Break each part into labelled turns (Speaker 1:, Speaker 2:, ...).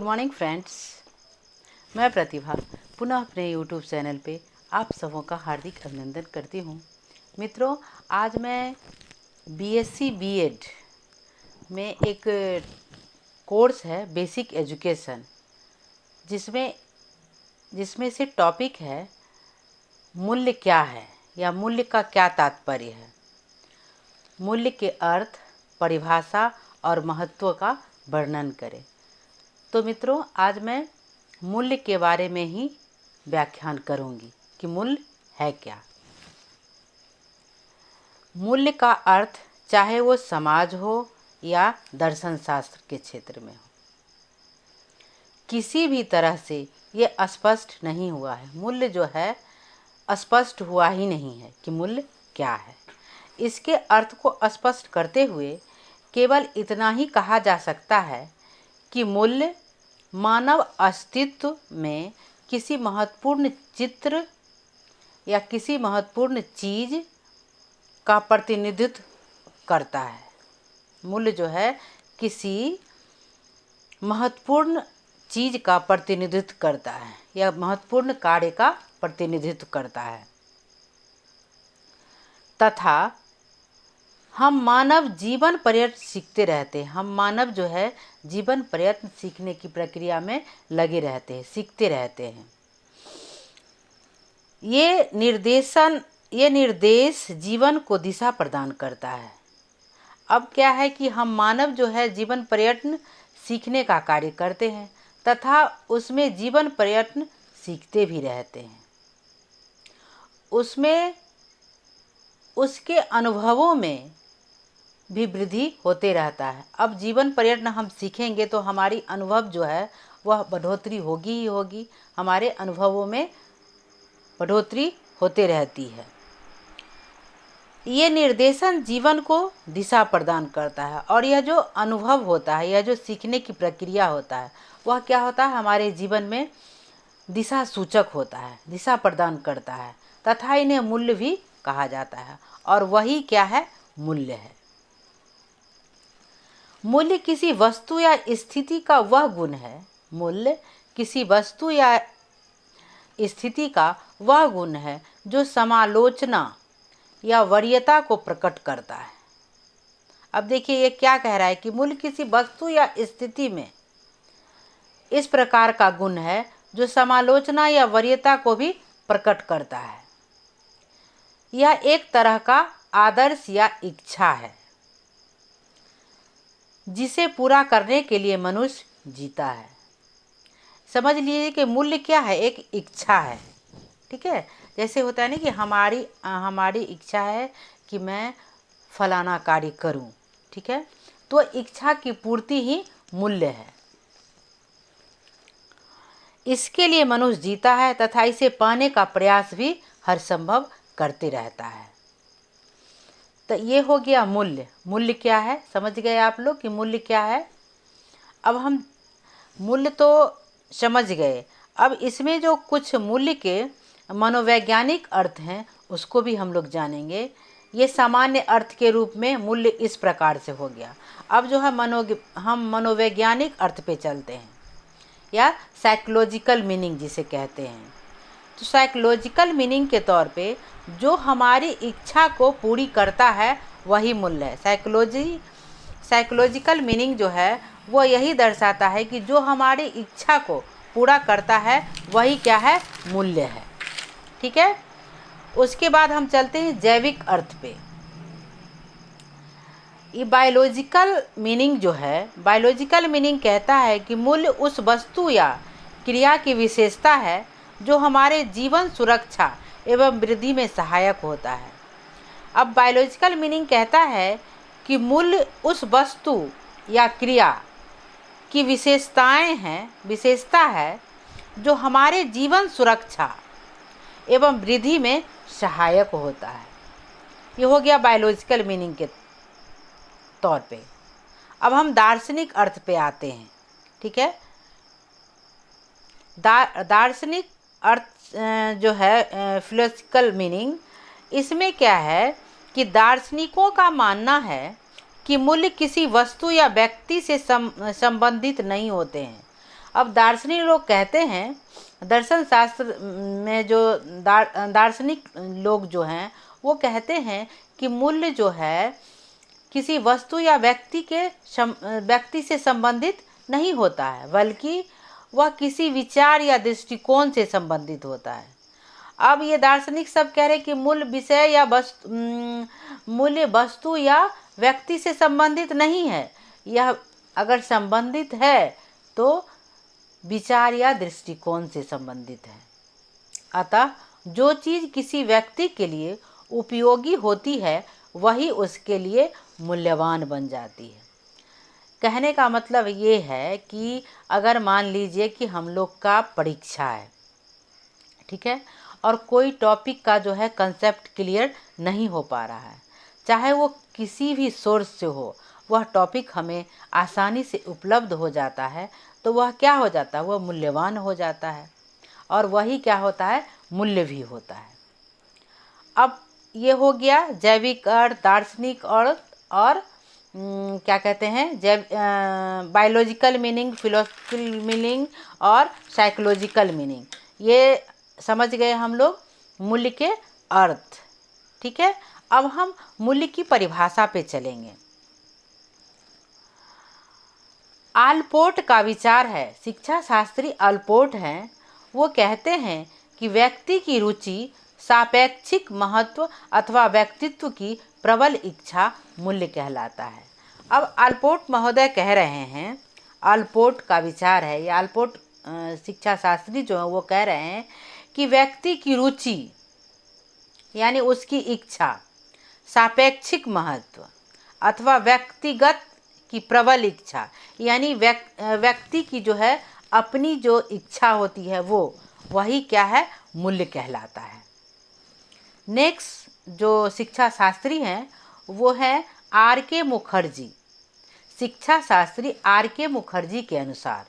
Speaker 1: Morning friends, मैं प्रतिभा पुनः अपने यूट्यूब चैनल पे आप सबों का हार्दिक अभिनंदन करती हूँ। मित्रों, आज मैं बीएससी बीएड में एक कोर्स है बेसिक एजुकेशन, जिसमें से टॉपिक है मूल्य क्या है या मूल्य का क्या तात्पर्य है। मूल्य के अर्थ, परिभाषा और महत्व का वर्णन करें। तो मित्रों, आज मैं मूल्य के बारे में ही व्याख्यान करूंगी कि मूल्य है क्या। मूल्य का अर्थ चाहे वो समाज हो या दर्शन शास्त्र के क्षेत्र में हो, किसी भी तरह से ये स्पष्ट नहीं हुआ है। मूल्य जो है स्पष्ट हुआ ही नहीं है कि मूल्य क्या है। इसके अर्थ को स्पष्ट करते हुए केवल इतना ही कहा जा सकता है कि मूल्य मानव अस्तित्व में किसी महत्वपूर्ण चित्र या किसी महत्वपूर्ण चीज़ का प्रतिनिधित्व करता है। मूल्य जो है किसी महत्वपूर्ण चीज़ का प्रतिनिधित्व करता है या महत्वपूर्ण कार्य का प्रतिनिधित्व करता है तथा हम मानव जीवन पर्यंत सीखते रहते हैं। हम मानव जो है जीवन पर्यंत सीखने की प्रक्रिया में लगे रहते हैं, सीखते रहते हैं। ये निर्देश जीवन को दिशा प्रदान करता है। अब क्या है कि हम मानव जो है जीवन पर्यटन सीखने का कार्य करते हैं तथा उसमें जीवन पर्यटन सीखते भी रहते हैं। उसमें उसके अनुभवों में भी वृद्धि होते रहता है। अब जीवन पर्यटन हम सीखेंगे तो हमारी अनुभव जो है वह बढ़ोतरी होगी ही होगी। हमारे अनुभवों में बढ़ोतरी होते रहती है। ये निर्देशन जीवन को दिशा प्रदान करता है और यह जो अनुभव होता है, यह जो सीखने की प्रक्रिया होता है, वह क्या होता है, हमारे जीवन में दिशा सूचक होता है, दिशा प्रदान करता है तथा इन्हें मूल्य भी कहा जाता है। और वही क्या है, मूल्य है। मूल्य किसी वस्तु या स्थिति का वह गुण है। मूल्य किसी वस्तु या स्थिति का वह गुण है जो समालोचना या वरीयता को प्रकट करता है। अब देखिए ये क्या कह रहा है कि मूल्य किसी वस्तु या स्थिति में इस प्रकार का गुण है जो समालोचना या वरीयता को भी प्रकट करता है। यह एक तरह का आदर्श या इच्छा है जिसे पूरा करने के लिए मनुष्य जीता है। समझ लीजिए कि मूल्य क्या है, एक इच्छा है। ठीक है, जैसे होता है ना कि हमारी इच्छा है कि मैं फलाना कार्य करूं। ठीक है, तो इच्छा की पूर्ति ही मूल्य है। इसके लिए मनुष्य जीता है तथा इसे पाने का प्रयास भी हर संभव करते रहता है। तो ये हो गया मूल्य। मूल्य क्या है, समझ गए आप लोग कि मूल्य क्या है। अब हम मूल्य तो समझ गए। अब इसमें जो कुछ मूल्य के मनोवैज्ञानिक अर्थ हैं उसको भी हम लोग जानेंगे। ये सामान्य अर्थ के रूप में मूल्य इस प्रकार से हो गया। अब जो है हम मनोवैज्ञानिक अर्थ पे चलते हैं या साइकोलॉजिकल मीनिंग जिसे कहते हैं। तो साइकोलॉजिकल मीनिंग के तौर पे जो हमारी इच्छा को पूरी करता है वही मूल्य है। साइकोलॉजिकल मीनिंग जो है वो यही दर्शाता है कि जो हमारी इच्छा को पूरा करता है वही क्या है, मूल्य है। ठीक है, उसके बाद हम चलते हैं जैविक अर्थ पे। ये बायोलॉजिकल मीनिंग जो है, बायोलॉजिकल मीनिंग कहता है कि मूल्य उस वस्तु या क्रिया की विशेषता है जो हमारे जीवन, सुरक्षा एवं वृद्धि में सहायक होता है। अब बायोलॉजिकल मीनिंग कहता है कि मूल्य उस वस्तु या क्रिया की विशेषता है जो हमारे जीवन, सुरक्षा एवं वृद्धि में सहायक होता है। ये हो गया बायोलॉजिकल मीनिंग के तौर पे। अब हम दार्शनिक अर्थ पे आते हैं। ठीक है, दार्शनिक अर्थ जो है फिलोसॉफिकल मीनिंग, इसमें क्या है कि दार्शनिकों का मानना है कि मूल्य किसी वस्तु या व्यक्ति से संबंधित नहीं होते हैं। अब दार्शनिक लोग कहते हैं, दर्शन शास्त्र में जो दार्शनिक लोग जो हैं वो कहते हैं कि मूल्य जो है किसी वस्तु या व्यक्ति से संबंधित नहीं होता है, बल्कि वह किसी विचार या दृष्टिकोण से संबंधित होता है। अब ये दार्शनिक सब कह रहे हैं कि मूल्य वस्तु या व्यक्ति से संबंधित नहीं है, यह अगर संबंधित है तो विचार या दृष्टिकोण से संबंधित है। अतः जो चीज़ किसी व्यक्ति के लिए उपयोगी होती है वही उसके लिए मूल्यवान बन जाती है। कहने का मतलब ये है कि अगर मान लीजिए कि हम लोग का परीक्षा है, ठीक है, और कोई टॉपिक का जो है कंसेप्ट क्लियर नहीं हो पा रहा है, चाहे वो किसी भी सोर्स से हो, वह टॉपिक हमें आसानी से उपलब्ध हो जाता है तो वह क्या हो जाता है, वह मूल्यवान हो जाता है, और वही क्या होता है, मूल्य भी होता है। अब ये हो गया जैविक अर्थ, दार्शनिक अर्थ और क्या कहते हैं, बायोलॉजिकल मीनिंग, फिलोसफिकल मीनिंग और साइकोलॉजिकल मीनिंग। ये समझ गए हम लोग मूल्य के अर्थ, ठीक है। अब हम मूल्य की परिभाषा पे चलेंगे। आलपोर्ट का विचार है, शिक्षा शास्त्री आलपोर्ट हैं, वो कहते हैं कि व्यक्ति की रुचि, सापेक्षिक महत्व अथवा व्यक्तित्व की प्रबल इच्छा मूल्य कहलाता है। अब आलपोर्ट महोदय कह रहे हैं, आलपोर्ट का विचार है, ये आलपोर्ट शिक्षा शास्त्री जो है वो कह रहे हैं कि व्यक्ति की रुचि यानी उसकी इच्छा, सापेक्षिक महत्व अथवा व्यक्तिगत की प्रबल इच्छा यानी व्यक्ति की जो है अपनी जो इच्छा होती है वो वही क्या है, मूल्य कहलाता है। नेक्स्ट जो शिक्षा शास्त्री हैं वो हैं R.K. मुखर्जी। शिक्षा शास्त्री R.K. मुखर्जी के अनुसार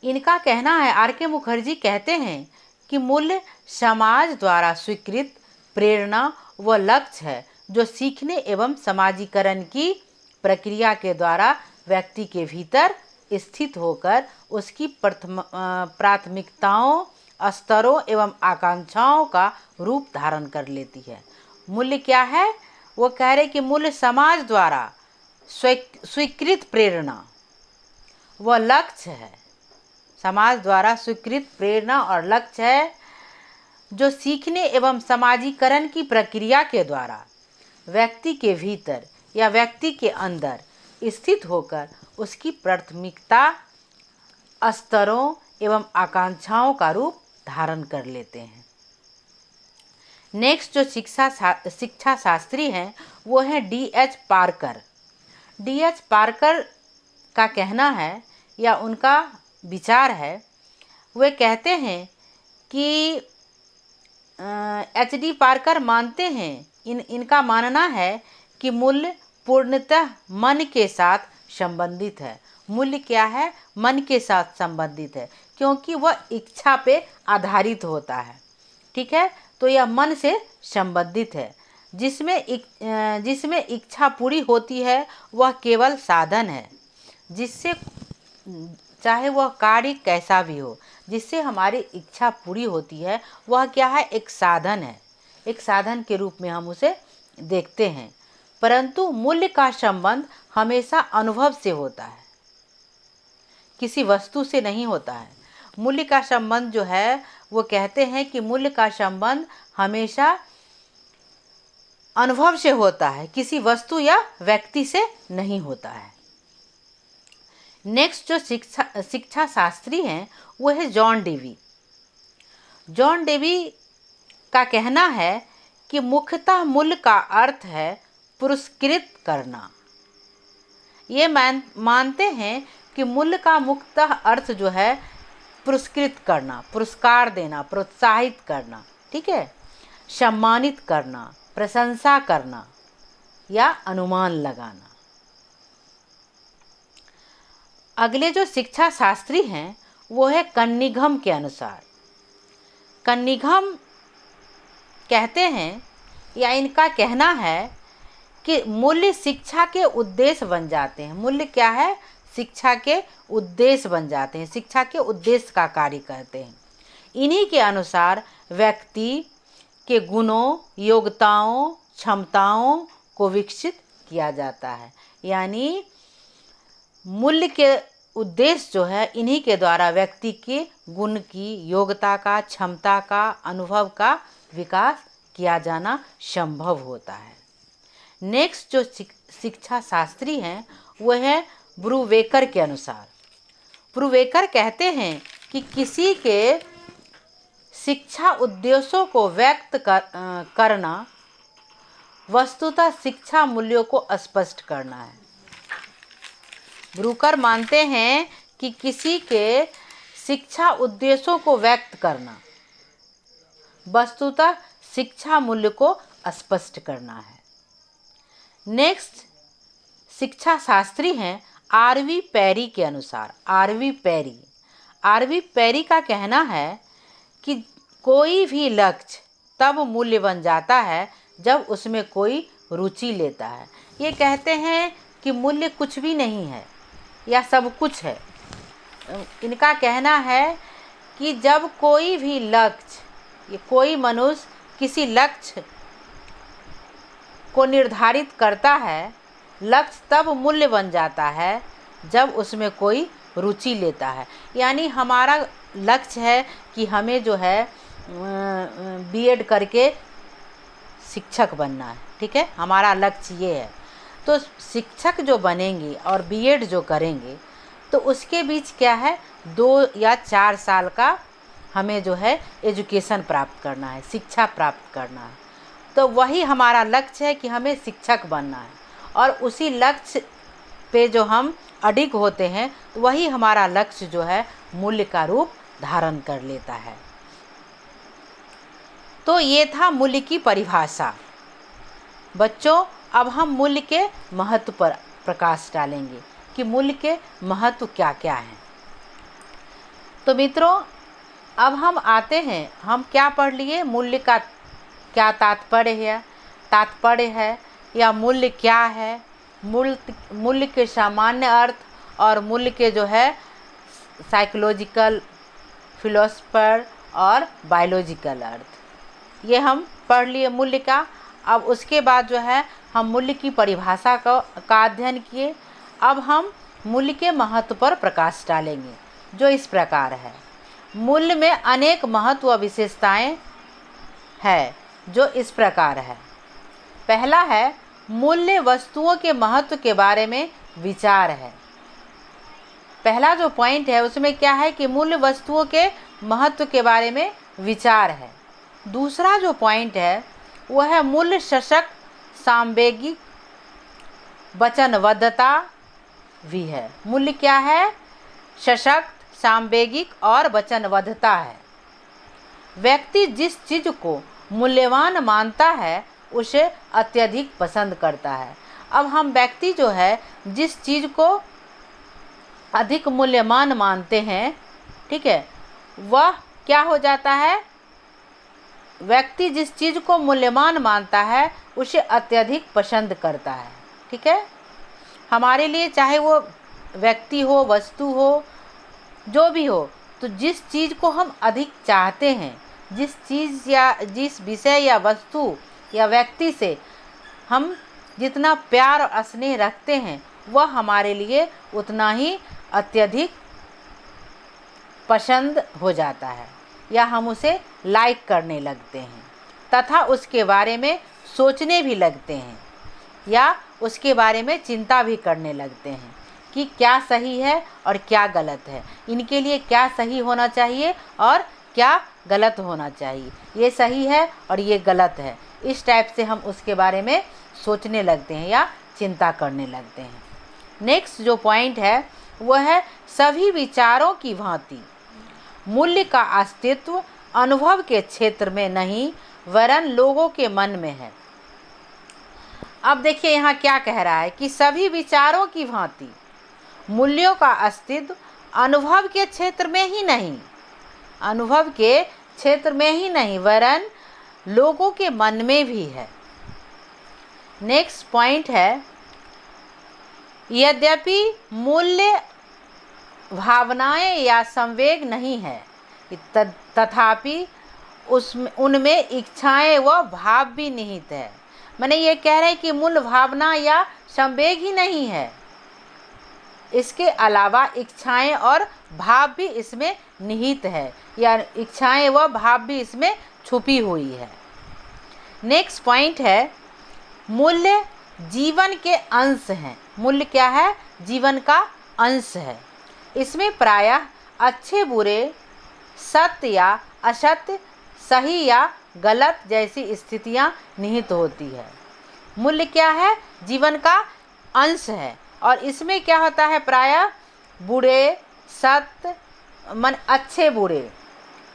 Speaker 1: इनका कहना है, R.K. मुखर्जी कहते हैं कि मूल्य समाज द्वारा स्वीकृत प्रेरणा व लक्ष्य है जो सीखने एवं समाजीकरण की प्रक्रिया के द्वारा व्यक्ति के भीतर स्थित होकर उसकी प्राथमिकताओं, स्तरों एवं आकांक्षाओं का रूप धारण कर लेती है। मूल्य क्या है, वो कह रहे कि मूल्य समाज द्वारा स्वीकृत प्रेरणा व लक्ष्य है, समाज द्वारा स्वीकृत प्रेरणा और लक्ष्य है जो सीखने एवं समाजीकरण की प्रक्रिया के द्वारा व्यक्ति के भीतर या व्यक्ति के अंदर स्थित होकर उसकी प्राथमिकता, स्तरों एवं आकांक्षाओं का रूप धारण कर लेते हैं। नेक्स्ट जो शिक्षा शास्त्री हैं वो हैं D.H. पार्कर। D.H. पार्कर का कहना है या उनका विचार है, वे कहते हैं कि H.D. पार्कर मानते हैं, इनका मानना है कि मूल्य पूर्णतः मन के साथ संबंधित है। मूल्य क्या है, मन के साथ संबंधित है, क्योंकि वह इच्छा पे आधारित होता है, ठीक है। तो यह मन से संबंधित है, जिसमें इच्छा पूरी होती है वह केवल साधन है, जिससे चाहे वह कार्य कैसा भी हो, जिससे हमारी इच्छा पूरी होती है वह क्या है, एक साधन है, एक साधन के रूप में हम उसे देखते हैं। परंतु मूल्य का संबंध हमेशा अनुभव से होता है, किसी वस्तु से नहीं होता है। मूल्य का संबंध जो है वो कहते हैं कि मूल्य का संबंध हमेशा अनुभव से होता है, किसी वस्तु या व्यक्ति से नहीं होता है। नेक्स्ट जो शिक्षा शास्त्री हैं वो है जॉन डेवी। जॉन डेवी का कहना है कि मुख्यतः मूल्य का अर्थ है पुरस्कृत करना। ये मानते हैं कि मूल्य का मुख्यतः अर्थ जो है पुरस्कृत करना, पुरस्कार देना, प्रोत्साहित करना, ठीक है, सम्मानित करना, प्रशंसा करना या अनुमान लगाना। अगले जो शिक्षा शास्त्री हैं वो है कन्निघम के अनुसार। कन्निघम कहते हैं या इनका कहना है कि मूल्य शिक्षा के उद्देश्य बन जाते हैं। मूल्य क्या है, शिक्षा के उद्देश्य बन जाते हैं, शिक्षा के उद्देश्य का कार्य करते हैं। इन्हीं के अनुसार व्यक्ति के गुणों, योग्यताओं, क्षमताओं को विकसित किया जाता है। यानी मूल्य के उद्देश्य जो है, इन्हीं के द्वारा व्यक्ति के गुण की, योग्यता का, क्षमता का, अनुभव का विकास किया जाना संभव होता है। नेक्स्ट जो शिक्षा शास्त्री हैं वो है ब्रूवेकर के अनुसार। ब्रूवेकर कहते हैं कि किसी के शिक्षा उद्देश्यों को व्यक्त करना वस्तुतः शिक्षा मूल्यों को स्पष्ट करना है। ब्रूकर मानते हैं कि किसी के शिक्षा उद्देश्यों को व्यक्त करना वस्तुतः शिक्षा मूल्य को स्पष्ट करना है। नेक्स्ट शिक्षा शास्त्री हैं आरवी पेरी के अनुसार। आरवी पेरी का कहना है कि कोई भी लक्ष्य तब मूल्य बन जाता है जब उसमें कोई रुचि लेता है। ये कहते हैं कि मूल्य कुछ भी नहीं है या सब कुछ है। इनका कहना है कि जब कोई भी लक्ष्य, ये कोई मनुष्य किसी लक्ष्य को निर्धारित करता है, लक्ष्य तब मूल्य बन जाता है जब उसमें कोई रुचि लेता है। यानी हमारा लक्ष्य है कि हमें जो है बीएड करके शिक्षक बनना है, ठीक है, हमारा लक्ष्य ये है। तो शिक्षक जो बनेंगे और बीएड जो करेंगे तो उसके बीच क्या है, 2 या 4 साल का हमें जो है एजुकेशन प्राप्त करना है, शिक्षा प्राप्त करना है। तो वही हमारा लक्ष्य है कि हमें शिक्षक बनना है, और उसी लक्ष्य पे जो हम अडिग होते हैं तो वही हमारा लक्ष्य जो है मूल्य का रूप धारण कर लेता है। तो ये था मूल्य की परिभाषा। बच्चों, अब हम मूल्य के महत्व पर प्रकाश डालेंगे कि मूल्य के महत्व क्या क्या हैं। तो मित्रों, अब हम आते हैं, हम क्या पढ़ लिए, मूल्य का क्या तात्पर्य है या मूल्य क्या है, मूल्य के सामान्य अर्थ और मूल्य के जो है साइकोलॉजिकल, फिलोसफर और बायोलॉजिकल अर्थ, ये हम पढ़ लिए मूल्य का। अब उसके बाद जो है हम मूल्य की परिभाषा का अध्ययन किए। अब हम मूल्य के महत्व पर प्रकाश डालेंगे जो इस प्रकार है। मूल्य में अनेक महत्व व विशेषताएं हैं जो इस प्रकार है। पहला है, मूल्य वस्तुओं के महत्व के बारे में विचार है। पहला जो पॉइंट है उसमें क्या है कि मूल्य वस्तुओं के महत्व के बारे में विचार है। दूसरा जो पॉइंट है वह है मूल्य सशक्त, सांवेगिक, वचनबद्धता भी है। मूल्य क्या है, सशक्त, सांवेगिक और वचनबद्धता है। व्यक्ति जिस चीज़ को मूल्यवान मानता है उसे अत्यधिक पसंद करता है। अब हम व्यक्ति जो है जिस चीज़ को अधिक मूल्यवान मानते हैं, ठीक है, वह क्या हो जाता है, व्यक्ति जिस चीज़ को मूल्यवान मानता है उसे अत्यधिक पसंद करता है। ठीक है, हमारे लिए चाहे वो व्यक्ति हो, वस्तु हो, जो भी हो, तो जिस चीज़ को हम अधिक चाहते हैं, जिस चीज़ या जिस विषय या वस्तु या व्यक्ति से हम जितना प्यार और स्नेह रखते हैं वह हमारे लिए उतना ही अत्यधिक पसंद हो जाता है या हम उसे लाइक करने लगते हैं तथा उसके बारे में सोचने भी लगते हैं या उसके बारे में चिंता भी करने लगते हैं कि क्या सही है और क्या गलत है, इनके लिए क्या सही होना चाहिए और क्या गलत होना चाहिए, ये सही है और ये गलत है। इस टाइप से हम उसके बारे में सोचने लगते हैं या चिंता करने लगते हैं। नेक्स्ट जो पॉइंट है वह है सभी विचारों की भांति मूल्य का अस्तित्व अनुभव के क्षेत्र में नहीं वरन लोगों के मन में है। अब देखिए यहाँ क्या कह रहा है कि सभी विचारों की भांति मूल्यों का अस्तित्व अनुभव के क्षेत्र में ही नहीं, अनुभव के क्षेत्र में ही नहीं वरन लोगों के मन में भी है। नेक्स्ट पॉइंट है, सभी विचारों की भांति मूल्यों का अस्तित्व अनुभव के क्षेत्र में ही नहीं वरन लोगों के मन में भी है। नेक्स्ट पॉइंट है, मूल्य वस्तुओं के महत्व के बारे में विचार है। पहला जो पॉइंट है वह है मूल्य वस्तुओं के महत्व के बारे में विचार है। दूसरा जो पॉइंट है यद्यपि मूल्य भावनाएं या संवेग नहीं है, तथापि उसमें उनमें इच्छाएं व भाव भी निहित है। मैंने ये कह रहे हैं कि मूल्य भावना या संवेग ही नहीं है, इसके अलावा इच्छाएं और भाव भी इसमें निहित है, या इच्छाएं व भाव भी इसमें छुपी हुई है। नेक्स्ट पॉइंट है, मूल्य जीवन के अंश हैं। मूल्य क्या है? जीवन का अंश है। इसमें प्रायः अच्छे बुरे, सत्य या असत्य, सही या गलत जैसी स्थितियां निहित होती है। मूल्य क्या है? जीवन का अंश है, और इसमें क्या होता है? प्रायः बुरे, सत्य मन अच्छे बुरे,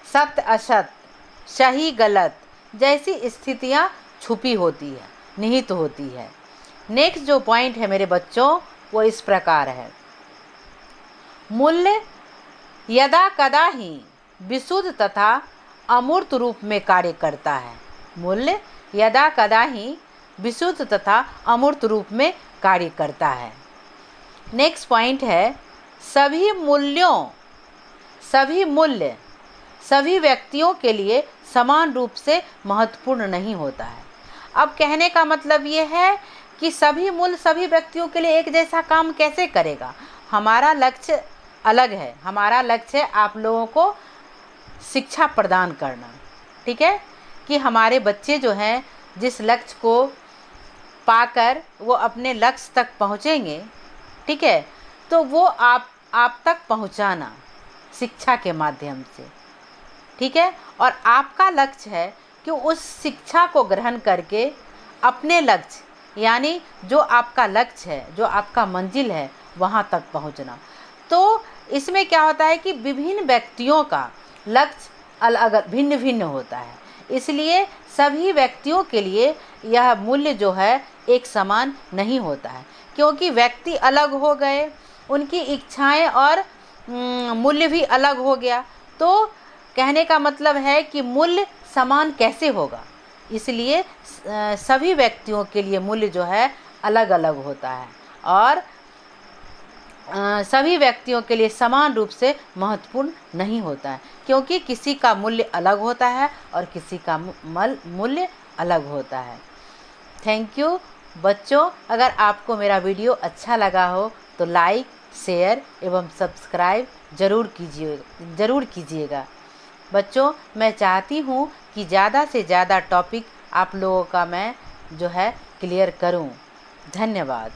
Speaker 1: सत्य असत्य, सही गलत जैसी स्थितियां छुपी होती है, निहित होती है। नेक्स्ट जो पॉइंट है मेरे बच्चों, वो इस प्रकार है, मूल्य यदा कदा ही विशुद्ध तथा अमूर्त रूप में कार्य करता है। मूल्य यदा कदा ही विशुद्ध तथा अमूर्त रूप में कार्य करता है। नेक्स्ट पॉइंट है, सभी मूल्य सभी व्यक्तियों के लिए समान रूप से महत्वपूर्ण नहीं होता है। अब कहने का मतलब ये है कि सभी मूल्य सभी व्यक्तियों के लिए एक जैसा काम कैसे करेगा। हमारा लक्ष्य अलग है। हमारा लक्ष्य है आप लोगों को शिक्षा प्रदान करना, ठीक है, कि हमारे बच्चे जो हैं जिस लक्ष्य को पाकर वो अपने लक्ष्य तक पहुँचेंगे, ठीक है, तो वो आप तक पहुँचाना शिक्षा के माध्यम से, ठीक है। और आपका लक्ष्य है कि उस शिक्षा को ग्रहण करके अपने लक्ष्य, यानी जो आपका लक्ष्य है, जो आपका मंजिल है, वहाँ तक पहुँचना। तो इसमें क्या होता है कि विभिन्न व्यक्तियों का लक्ष्य अलग भिन्न भिन्न होता है, इसलिए सभी व्यक्तियों के लिए यह मूल्य जो है एक समान नहीं होता है, क्योंकि व्यक्ति अलग हो गए, उनकी इच्छाएं और मूल्य भी अलग हो गया। तो कहने का मतलब है कि मूल्य समान कैसे होगा, इसलिए सभी व्यक्तियों के लिए मूल्य जो है अलग अलग होता है, और सभी व्यक्तियों के लिए समान रूप से महत्वपूर्ण नहीं होता है, क्योंकि किसी का मूल्य अलग होता है और किसी का मूल्य अलग होता है। थैंक यू बच्चों। अगर आपको मेरा वीडियो अच्छा लगा हो तो लाइक, शेयर एवं सब्सक्राइब ज़रूर कीजिएगा। बच्चों, मैं चाहती हूँ कि ज़्यादा से ज़्यादा टॉपिक आप लोगों का मैं जो है क्लियर करूँ। धन्यवाद।